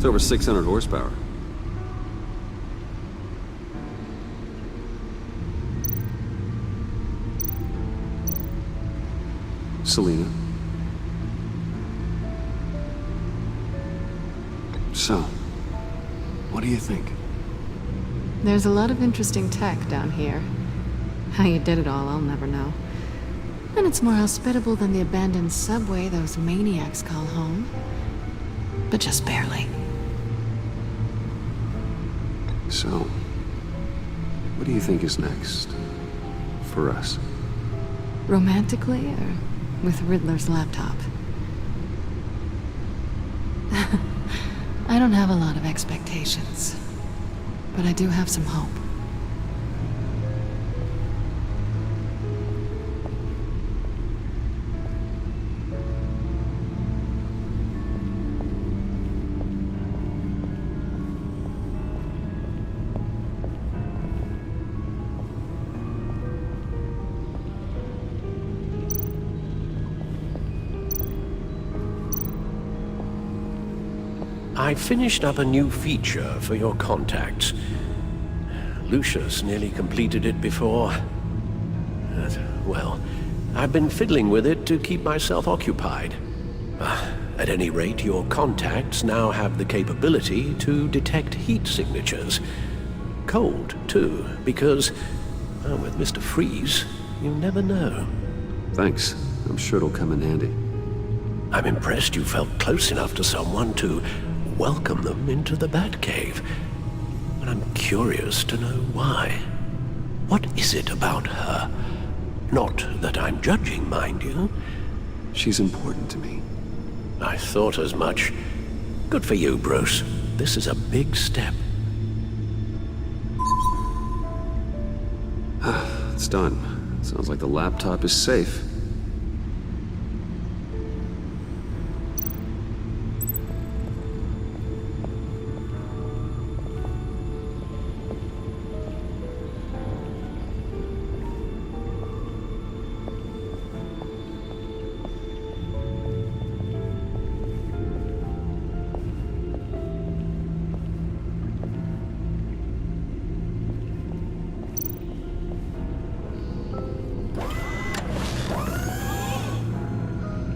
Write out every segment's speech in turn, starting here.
over 600 horsepower. Selena. So, what do you think? There's a lot of interesting tech down here. How you did it all, I'll never know. And it's more hospitable than the abandoned subway those maniacs call home. But just barely. So, what do you think is next? For us? Romantically, or with Riddler's laptop? I don't have a lot of expectations. But I do have some hope. I finished up a new feature for your contacts. Lucius nearly completed it before. Well, I've been fiddling with it to keep myself occupied. At any rate, your contacts now have the capability to detect heat signatures. Cold, too, because, with Mr. Freeze, you never know. Thanks. I'm sure it'll come in handy. I'm impressed you felt close enough to someone to welcome them into the Batcave. But I'm curious to know why. What is it about her? Not that I'm judging, mind you. She's important to me. I thought as much. Good for you, Bruce. This is a big step. It's done. Sounds like the laptop is safe.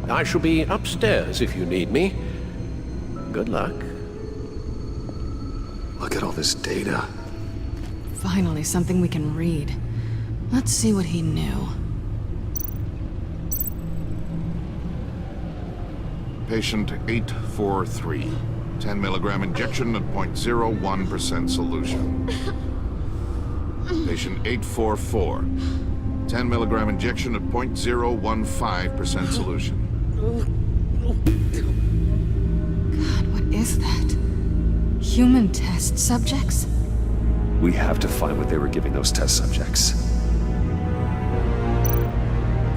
I shall be upstairs if you need me. Good luck. Look at all this data. Finally, something we can read. Let's see what he knew. Patient 843. 10 milligram injection at 0.01% solution. Patient 844. 10 milligram injection at 0.015% solution. God, what is that? Human test subjects? We have to find what they were giving those test subjects.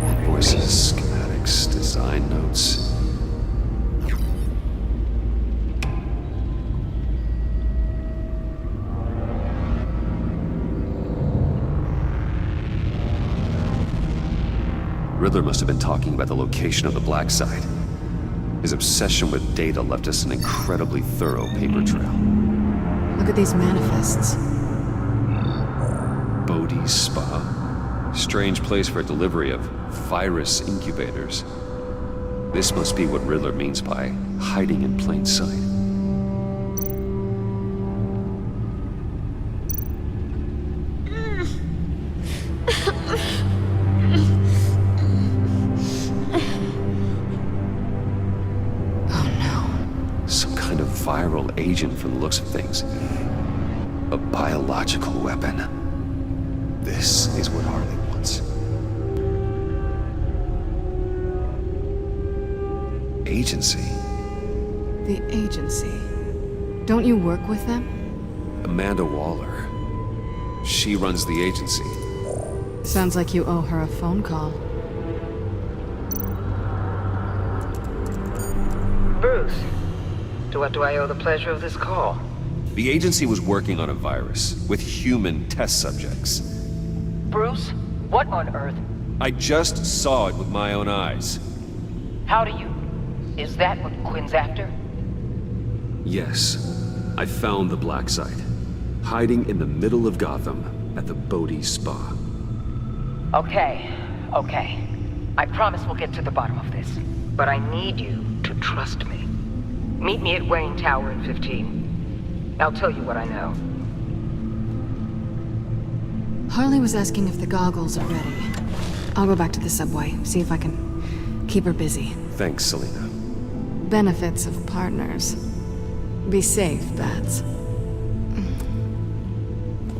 Invoices, schematics, design notes. Riddler must have been talking about the location of the black site. His obsession with data left us an incredibly thorough paper trail. Look at these manifests. Bodhi's Spa. Strange place for a delivery of virus incubators. This must be what Riddler means by hiding in plain sight. Viral agent from the looks of things. A biological weapon. This is what Harley wants. Agency. The agency. Don't you work with them? Amanda Waller. She runs the agency. Sounds like you owe her a phone call. Bruce. To what do I owe the pleasure of this call? The agency was working on a virus with human test subjects. Bruce? What on earth? I just saw it with my own eyes. How do you... Is that what Quinn's after? Yes, I found the black site. Hiding in the middle of Gotham at the Bodhi Spa. Okay. I promise we'll get to the bottom of this. But I need you to trust me. Meet me at Wayne Tower in 15. I'll tell you what I know. Harley was asking if the goggles are ready. I'll go back to the subway, see if I can keep her busy. Thanks, Selena. Benefits of partners. Be safe, Bats.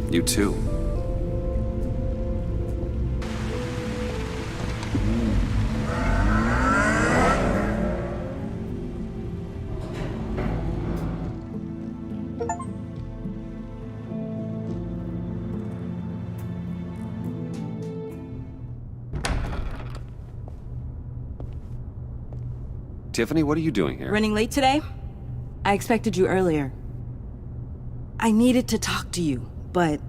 You too. Tiffany, what are you doing here? Running late today? I expected you earlier. I needed to talk to you, but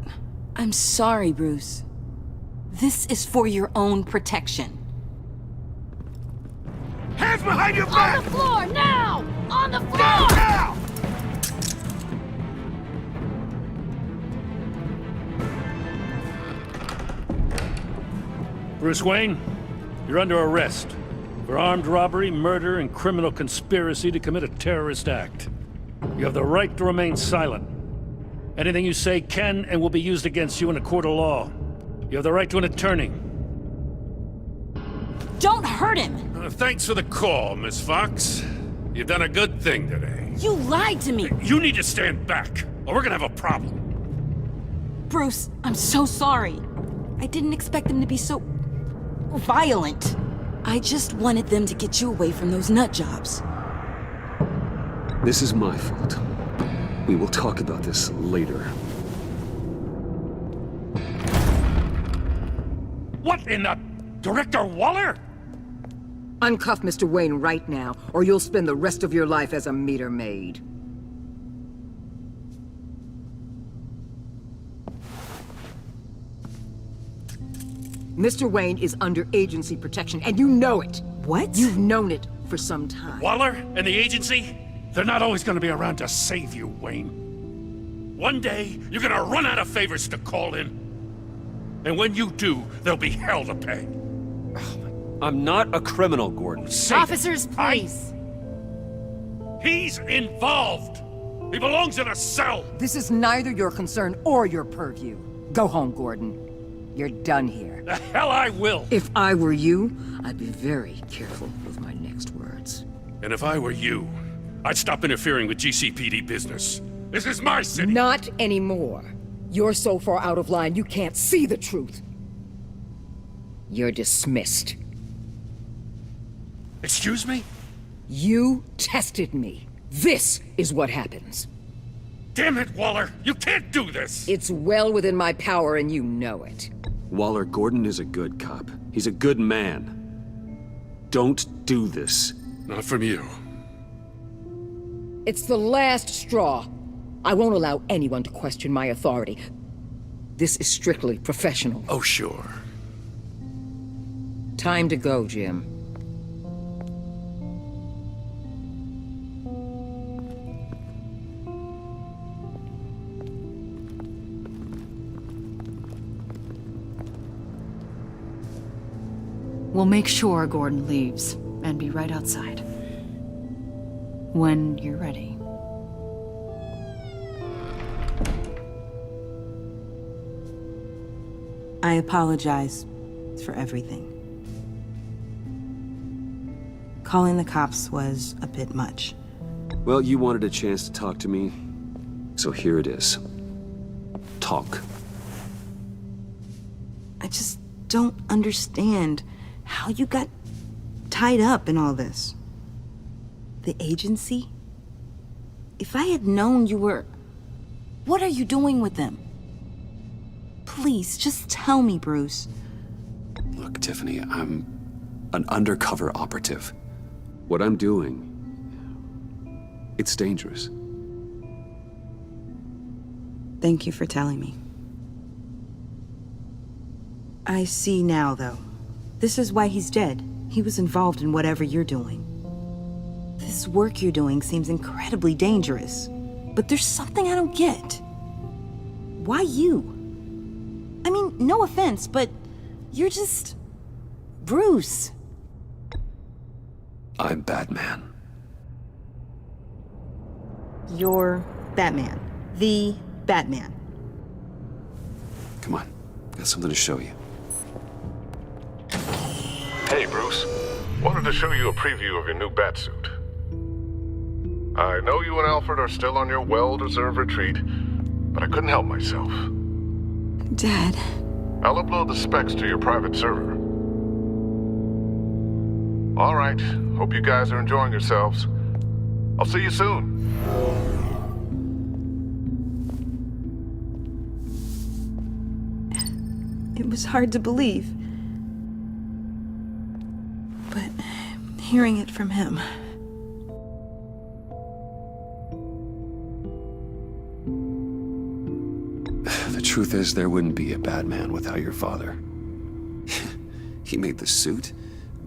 I'm sorry, Bruce. This is for your own protection. Hands behind your back! On the floor, now! On the floor! Now! Bruce Wayne, you're under arrest for armed robbery, murder, and criminal conspiracy to commit a terrorist act. You have the right to remain silent. Anything you say can and will be used against you in a court of law. You have the right to an attorney. Don't hurt him! Thanks for the call, Miss Fox. You've done a good thing today. You lied to me! You need to stand back, or we're gonna have a problem. Bruce, I'm so sorry. I didn't expect them to be so violent. I just wanted them to get you away from those nut jobs. This is my fault. We will talk about this later. What in the... Director Waller? Uncuff Mr. Wayne right now, or you'll spend the rest of your life as a meter maid. Mr. Wayne is under agency protection, and you know it. What? You've known it for some time. Waller and the agency? They're not always gonna be around to save you, Wayne. One day, you're gonna run out of favors to call in. And when you do, there'll be hell to pay. I'm not a criminal, Gordon. Officers, please. He's involved. He belongs in a cell. This is neither your concern or your purview. Go home, Gordon. You're done here. The hell I will. If I were you, I'd be very careful with my next words. And if I were you, I'd stop interfering with GCPD business. This is my city. Not anymore. You're so far out of line, you can't see the truth. You're dismissed. Excuse me? You tested me. This is what happens. Damn it, Waller! You can't do this! It's well within my power, and you know it. Waller, Gordon is a good cop. He's a good man. Don't do this. Not from you. It's the last straw. I won't allow anyone to question my authority. This is strictly professional. Oh, sure. Time to go, Jim. We'll make sure Gordon leaves, and be right outside. When you're ready. I apologize for everything. Calling the cops was a bit much. Well, you wanted a chance to talk to me, so here it is. Talk. I just don't understand how you got tied up in all this. The agency? If I had known you were... What are you doing with them? Please, just tell me, Bruce. Look, Tiffany, I'm an undercover operative. What I'm doing, it's dangerous. Thank you for telling me. I see now, though. This is why he's dead. He was involved in whatever you're doing. This work you're doing seems incredibly dangerous. But there's something I don't get. Why you? I mean, no offense, but you're just... Bruce. I'm Batman. You're Batman. The Batman. Come on, got something to show you. Hey, Bruce. Wanted to show you a preview of your new batsuit. I know you and Alfred are still on your well-deserved retreat, but I couldn't help myself. Dad. I'll upload the specs to your private server. All right. Hope you guys are enjoying yourselves. I'll see you soon. It was hard to believe. But hearing it from him... The truth is, there wouldn't be a Batman without your father. He made the suit,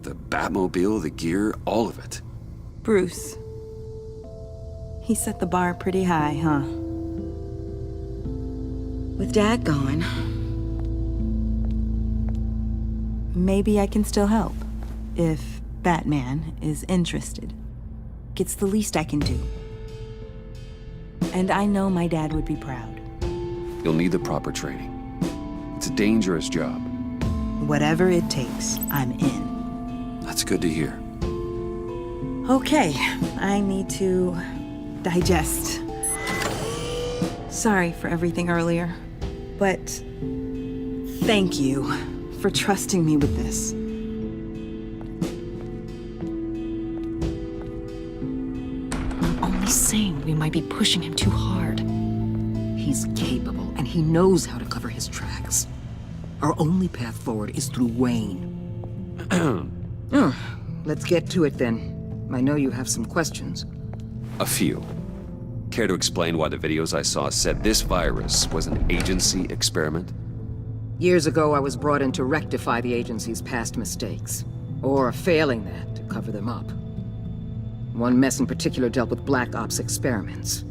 the Batmobile, the gear, all of it. Bruce. He set the bar pretty high, huh? With Dad gone... Maybe I can still help. If Batman is interested. It's the least I can do. And I know my dad would be proud. You'll need the proper training. It's a dangerous job. Whatever it takes, I'm in. That's good to hear. Okay, I need to digest. Sorry for everything earlier, but thank you for trusting me with this. I'm only saying we might be pushing him too hard. He's capable, and he knows how to cover his tracks. Our only path forward is through Wayne. Let's get to it then. I know you have some questions. A few. Care to explain why the videos I saw said this virus was an agency experiment? Years ago, I was brought in to rectify the agency's past mistakes. Or failing that, to cover them up. One mess in particular dealt with Black Ops experiments.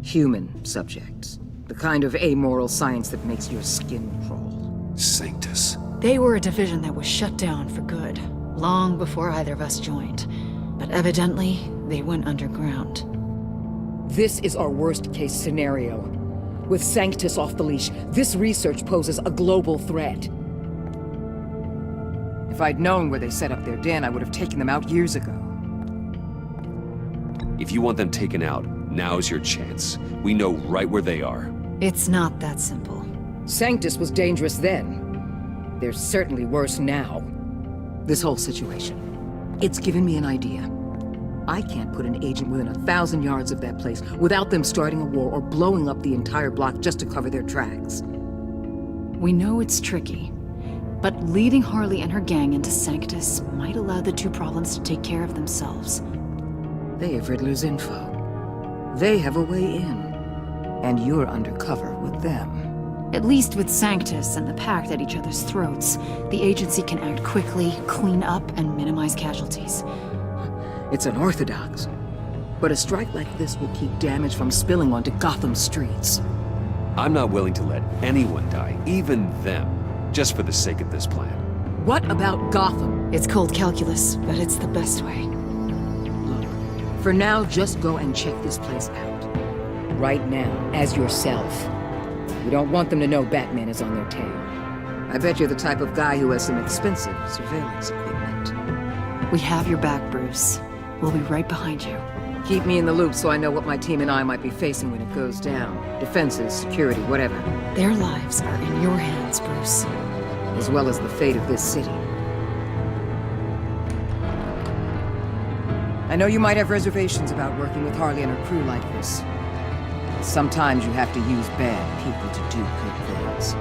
Human subjects. The kind of amoral science that makes your skin crawl. Sanctus. They were a division that was shut down for good, long before either of us joined. But evidently, they went underground. This is our worst-case scenario. With Sanctus off the leash, this research poses a global threat. If I'd known where they set up their den, I would have taken them out years ago. If you want them taken out, now's your chance. We know right where they are. It's not that simple. Sanctus was dangerous then. They're certainly worse now. This whole situation, it's given me an idea. I can't put an agent within 1,000 yards of that place without them starting a war or blowing up the entire block just to cover their tracks. We know it's tricky, but leading Harley and her gang into Sanctus might allow the two problems to take care of themselves. They have Riddler's info. They have a way in. And you're undercover with them. At least with Sanctus and the Pact at each other's throats, the agency can act quickly, clean up, and minimize casualties. It's unorthodox. But a strike like this will keep damage from spilling onto Gotham streets. I'm not willing to let anyone die, even them, just for the sake of this plan. What about Gotham? It's cold calculus, but it's the best way. Look, for now, just go and check this place out. Right now, as yourself. We don't want them to know Batman is on their tail. I bet you're the type of guy who has some expensive surveillance equipment. We have your back, Bruce. We'll be right behind you. Keep me in the loop so I know what my team and I might be facing when it goes down. Defenses, security, whatever. Their lives are in your hands, Bruce. As well as the fate of this city. I know you might have reservations about working with Harley and her crew like this. Sometimes you have to use bad people to do good things.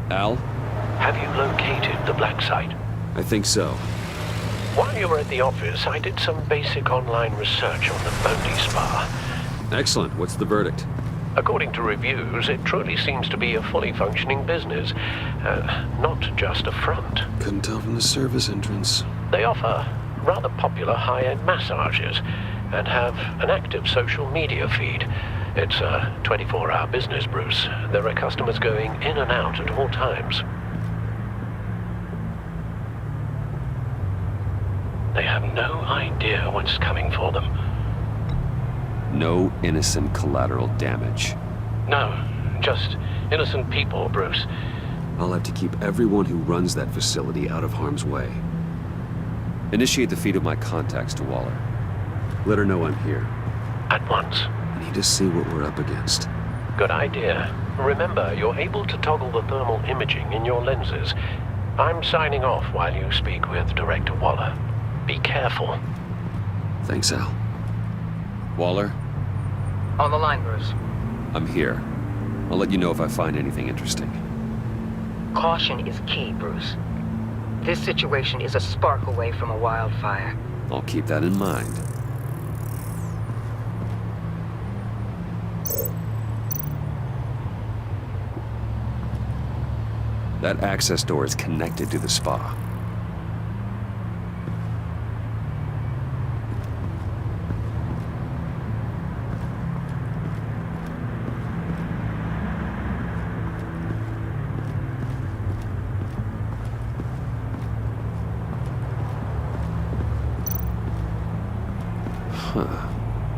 Al? Have you located the black site? I think so. While you were at the office, I did some basic online research on the Bodhi Spa. Excellent. What's the verdict? According to reviews, it truly seems to be a fully functioning business, not just a front. Couldn't tell from the service entrance. They offer rather popular high-end massages and have an active social media feed. It's a 24-hour business, Bruce. There are customers going in and out at all times. They have no idea what's coming for them. No innocent collateral damage. No, just innocent people, Bruce. I'll have to keep everyone who runs that facility out of harm's way. Initiate the feed of my contacts to Waller. Let her know I'm here. At once. I need to see what we're up against. Good idea. Remember, you're able to toggle the thermal imaging in your lenses. I'm signing off while you speak with Director Waller. Be careful. Thanks, Al. Waller? On the line, Bruce. I'm here. I'll let you know if I find anything interesting. Caution is key, Bruce. This situation is a spark away from a wildfire. I'll keep that in mind. That access door is connected to the spa.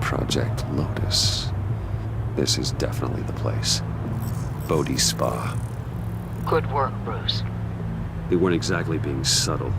Project Lotus. This is definitely the place. Bodhi Spa. Good work, Bruce. They weren't exactly being subtle.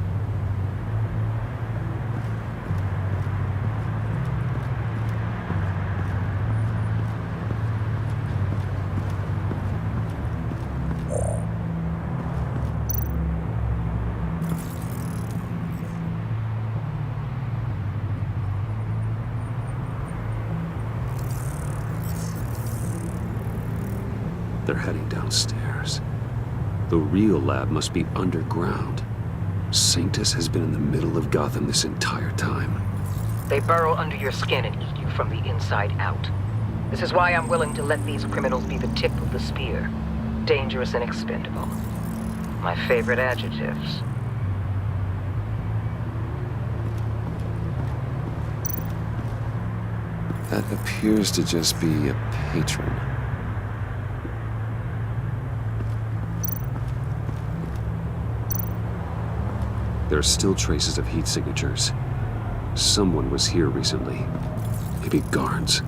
They're heading downstairs. The real lab must be underground. Sanctus has been in the middle of Gotham this entire time. They burrow under your skin and eat you from the inside out. This is why I'm willing to let these criminals be the tip of the spear. Dangerous and expendable. My favorite adjectives. That appears to just be a patron. There are still traces of heat signatures. Someone was here recently. Maybe guards.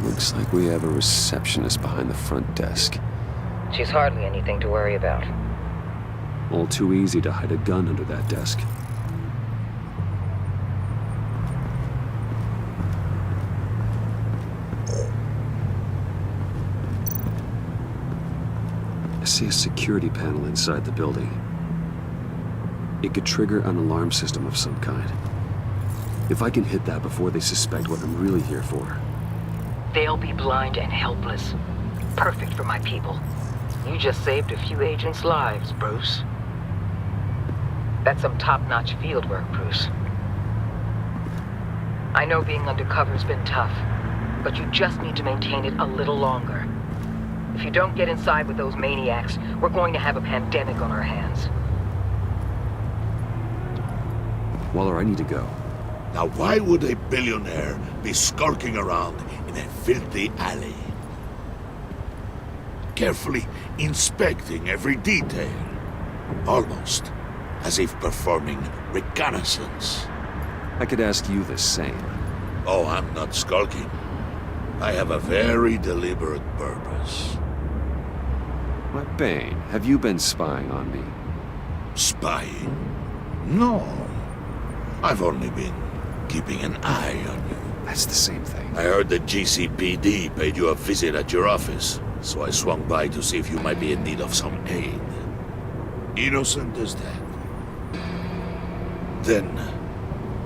Looks like we have a receptionist behind the front desk. She's hardly anything to worry about. All too easy to hide a gun under that desk. I see a security panel inside the building. It could trigger an alarm system of some kind. If I can hit that before they suspect what I'm really here for. They'll be blind and helpless. Perfect for my people. You just saved a few agents' lives, Bruce. That's some top-notch fieldwork, Bruce. I know being undercover's been tough, but you just need to maintain it a little longer. If you don't get inside with those maniacs, we're going to have a pandemic on our hands. Waller, I need to go. Now why would a billionaire be skulking around in a filthy alley? Carefully inspecting every detail. Almost as if performing reconnaissance. I could ask you the same. Oh, I'm not skulking. I have a very deliberate purpose. My Bane, have you been spying on me? Spying? No. I've only been keeping an eye on you. That's the same thing. I heard the GCPD paid you a visit at your office, so I swung by to see if you might be in need of some aid. Innocent as that. Then,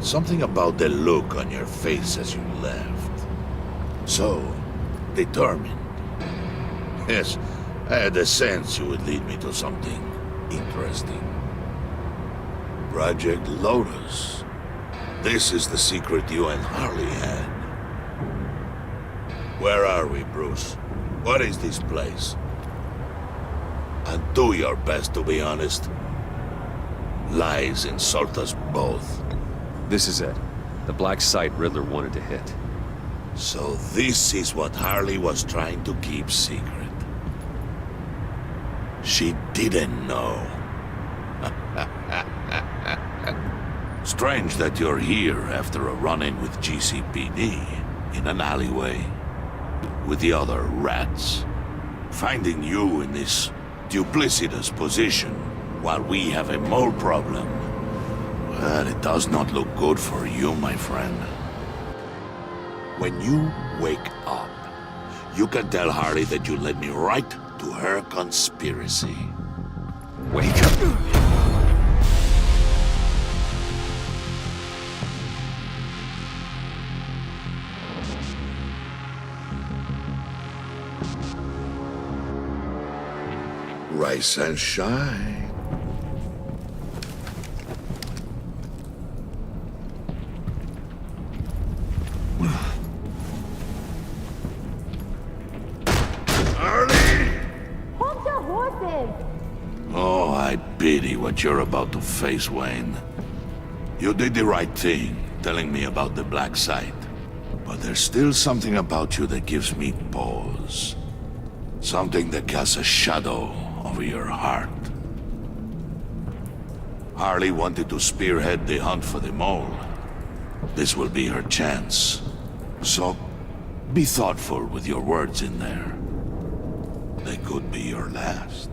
something about the look on your face as you left. So, determined. Yes, I had a sense you would lead me to something interesting. Project Lotus. This is the secret you and Harley had. Where are we, Bruce? What is this place? And do your best to be honest. Lies insult us both. This is it. The black site Riddler wanted to hit. So this is what Harley was trying to keep secret. She didn't know. Strange that you're here after a run-in with GCPD in an alleyway with the other rats. Finding you in this duplicitous position while we have a mole problem. Well, it does not look good for you, my friend. When you wake up, you can tell Harley that you led me right to her conspiracy. Wake up! Rise and shine. Hold your horses! Oh, I pity what you're about to face, Wayne. You did the right thing, telling me about the black site. But there's still something about you that gives me pause. Something that casts a shadow over your heart. Harley wanted to spearhead the hunt for the mole. This will be her chance. So, be thoughtful with your words in there. They could be your last.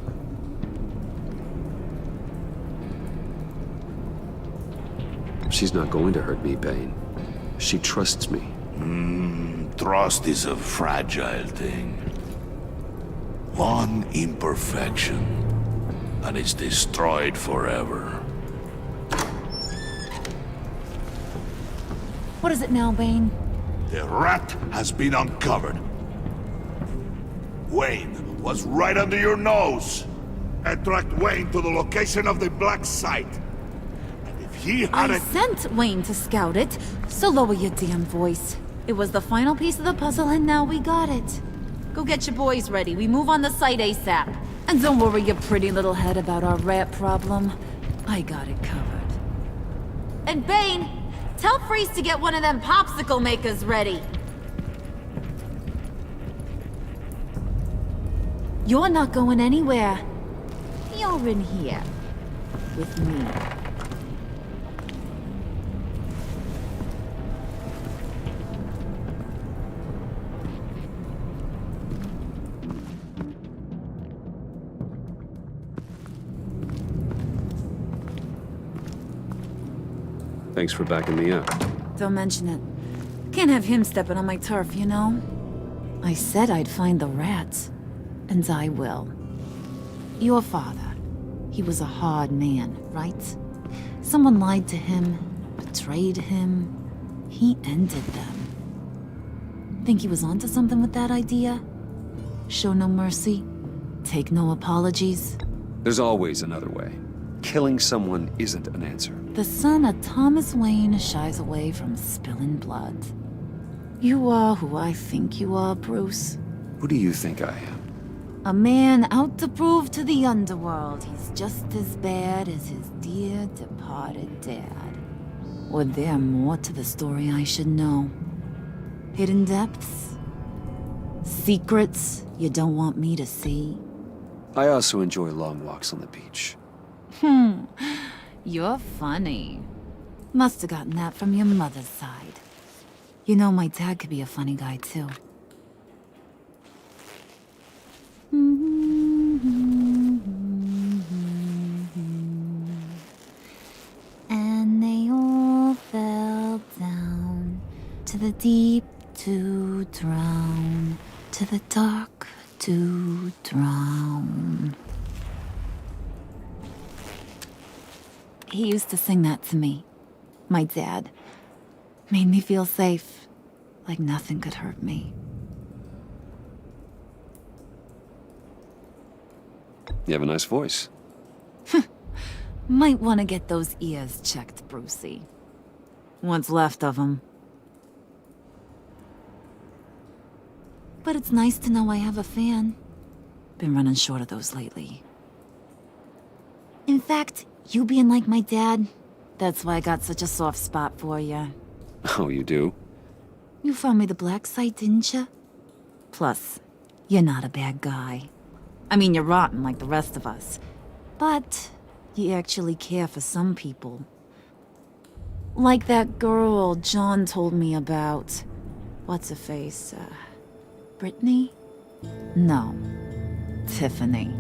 She's not going to hurt me, Bane. She trusts me. Trust is a fragile thing. One imperfection, and it's destroyed forever. What is it now, Bane? The rat has been uncovered. Wayne was right under your nose. I tracked Wayne to the location of the black site. And if he I hadn't... sent Wayne to scout it, so lower your damn voice. It was the final piece of the puzzle, and now we got it. Go get your boys ready. We move on the site ASAP. And don't worry your pretty little head about our rat problem. I got it covered. And Bane, tell Freeze to get one of them popsicle makers ready. You're not going anywhere. You're in here. With me. Thanks for backing me up. Don't mention it. Can't have him stepping on my turf, you know? I said I'd find the rats. And I will. Your father. He was a hard man, right? Someone lied to him, betrayed him. He ended them. Think he was onto something with that idea? Show no mercy? Take no apologies? There's always another way. Killing someone isn't an answer. The son of Thomas Wayne shies away from spilling blood. You are who I think you are, Bruce. Who do you think I am? A man out to prove to the underworld he's just as bad as his dear departed dad. Or there more to the story I should know? Hidden depths? Secrets you don't want me to see? I also enjoy long walks on the beach. You're funny. Must have gotten that from your mother's side. You know my dad could be a funny guy, too. And they all fell down to the deep to drown, to the dark to drown. He used to sing that to me My dad made me feel safe, like nothing could hurt me. You have a nice voice. Might want to get those ears checked, Brucey. What's left of them. But it's nice to know I have a fan. Been running short of those lately. In fact, you being like my dad, that's why I got such a soft spot for you. Oh, you do? You found me the black site, didn't you? Plus, you're not a bad guy. I mean, you're rotten like the rest of us. But you actually care for some people. Like that girl John told me about. What's her face? Brittany? No. Tiffany.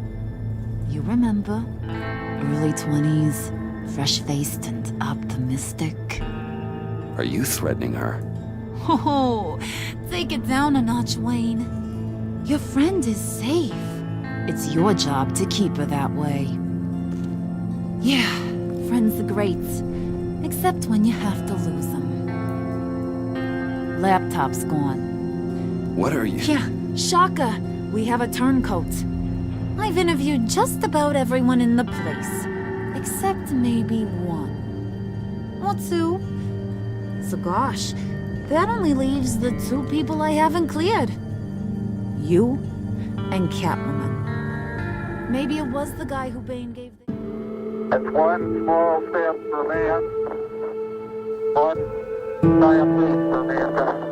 You remember? Early 20s, fresh-faced and optimistic. Are you threatening her? Oh, take it down a notch, Wayne. Your friend is safe. It's your job to keep her that way. Yeah, friends are great. Except when you have to lose them. Laptop's gone. What are you? Yeah, shocker. We have a turncoat. I've interviewed just about everyone in the place. Except maybe one. Or two. So gosh, that only leaves the two people I haven't cleared. You and Catwoman. Maybe it was the guy who Bane gave the... It's one small step for man, one giant leap for mankind.